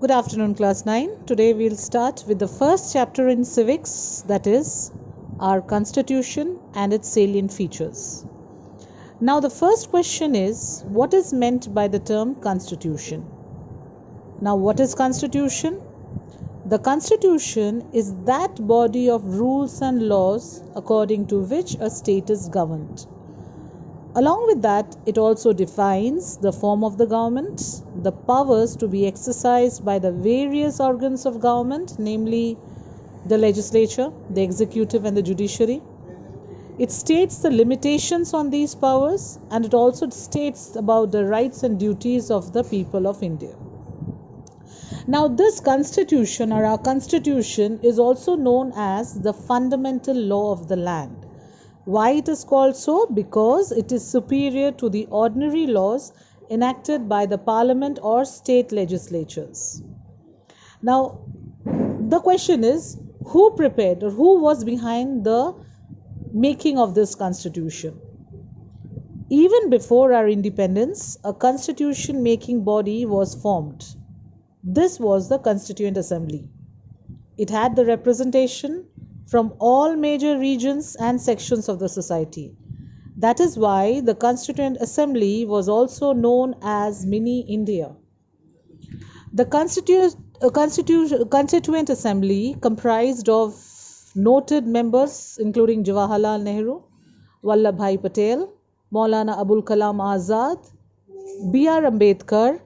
Good afternoon, class 9. Today we'll start with the first chapter in Civics, that is, our Constitution and its salient features. Now, the first question is, what is meant by the term Constitution? Now, what is Constitution? The Constitution is that body of rules and laws according to which a state is governed. Along with that, it also defines the form of the government, the powers to be exercised by the various organs of government, namely the legislature, the executive and the judiciary. It states the limitations on these powers, and it also states about the rights and duties of the people of India. Now, this constitution or our constitution is also known as the fundamental law of the land. Why it is called so? Because it is superior to the ordinary laws enacted by the parliament or state legislatures. Now, the question is, who prepared or who was behind the making of this constitution? Even before our independence, a constitution making body was formed. This was the Constituent Assembly. It had the representation from all major regions and sections of the society. That is why the Constituent Assembly was also known as Mini India. The Constituent Assembly comprised of noted members including Jawaharlal Nehru, Vallabhbhai Patel, Maulana Abul Kalam Azad, B.R. Ambedkar,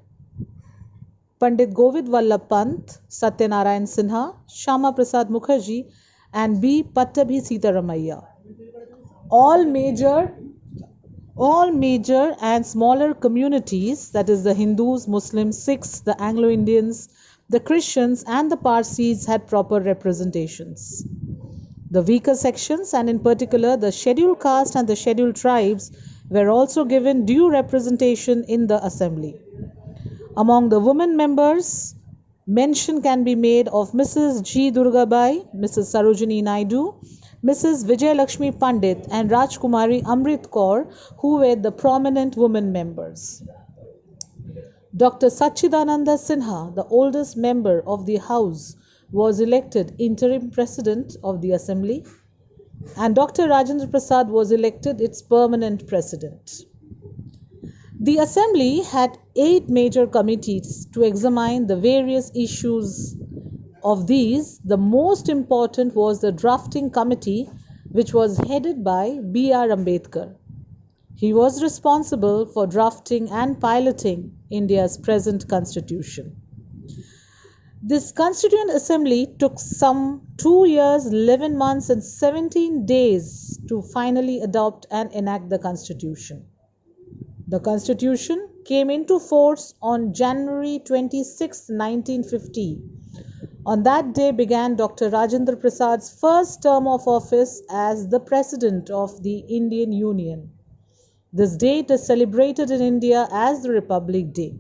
Pandit Govind Vallabh Pant, Satyanarayan Sinha, Shyama Prasad Mukherjee, and B. Pattabhi Sitaramaiah. All major and smaller communities, that is the Hindus, Muslims, Sikhs, the Anglo-Indians, the Christians and the Parsis had proper representations. The weaker sections, and in particular the scheduled caste and the scheduled tribes, were also given due representation in the assembly. Among the women members, mention can be made of Mrs. G. Durgabai, Mrs. Sarojini Naidu, Mrs. Vijay Lakshmi Pandit and Rajkumari Amrit Kaur, who were the prominent women members. Dr. Sachidananda Sinha, the oldest member of the House, was elected interim president of the Assembly, and Dr. Rajendra Prasad was elected its permanent president. The Assembly had 8 major committees to examine the various issues. Of these, the most important was the drafting committee, which was headed by B.R. Ambedkar. He was responsible for drafting and piloting India's present constitution. This Constituent Assembly took some 2 years, 11 months and 17 days to finally adopt and enact the constitution. The Constitution came into force on January 26, 1950. On that day began Dr. Rajendra Prasad's first term of office as the President of the Indian Union. This date is celebrated in India as the Republic Day.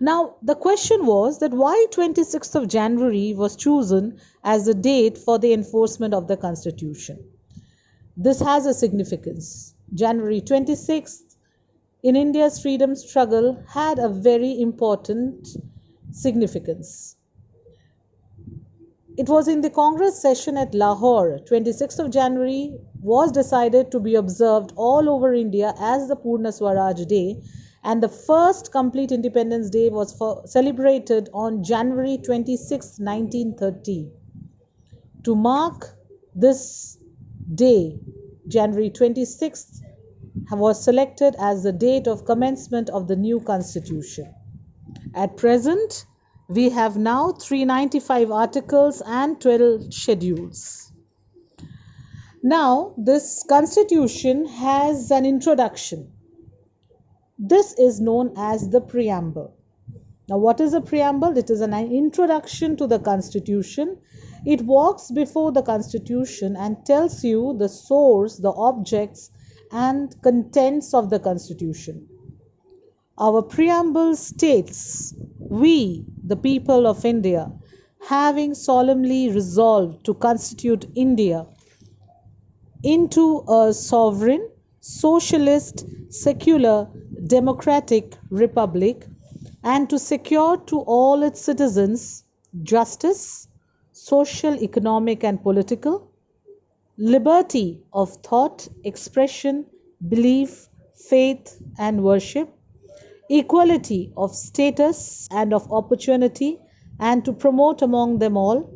Now, the question was that why 26th of January was chosen as the date for the enforcement of the Constitution. This has a significance. January 26th in India's freedom struggle had a very important significance. It was in the Congress session at Lahore, 26th of January was decided to be observed all over India as the Purna Swaraj Day, and the first complete Independence Day was celebrated on January 26, 1930. To mark this day, January 26th was selected as the date of commencement of the new constitution. At present, we have now 395 articles and 12 schedules. Now, this constitution has an introduction. This is known as the preamble. Now, what is a preamble? It is an introduction to the constitution. It walks before the constitution and tells you the source, the objects and contents of the constitution. Our preamble states, "We, the people of India, having solemnly resolved to constitute India into a sovereign, socialist, secular, democratic republic, and to secure to all its citizens justice, social, economic, and political, liberty of thought, expression, belief, faith, and worship, equality of status and of opportunity, and to promote among them all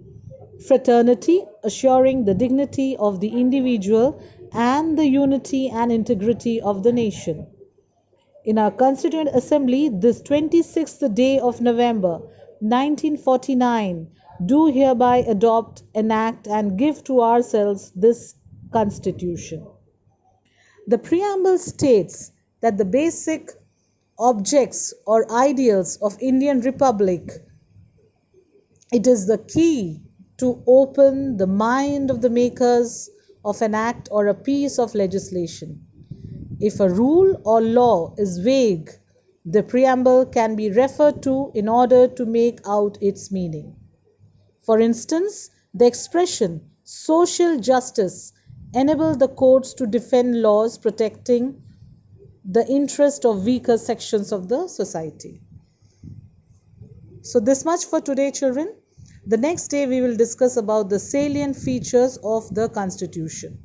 fraternity, assuring the dignity of the individual and the unity and integrity of the nation. In our Constituent Assembly, this 26th day of November 1949, do hereby adopt, enact, and give to ourselves this Constitution. The preamble states that the basic objects or ideals of Indian Republic, it is the key to open the mind of the makers of an act or a piece of legislation. If a rule or law is vague, the preamble can be referred to in order to make out its meaning. For instance, the expression social justice enabled the courts to defend laws protecting the interest of weaker sections of the society. So this much for today, children. The next day we will discuss about the salient features of the Constitution.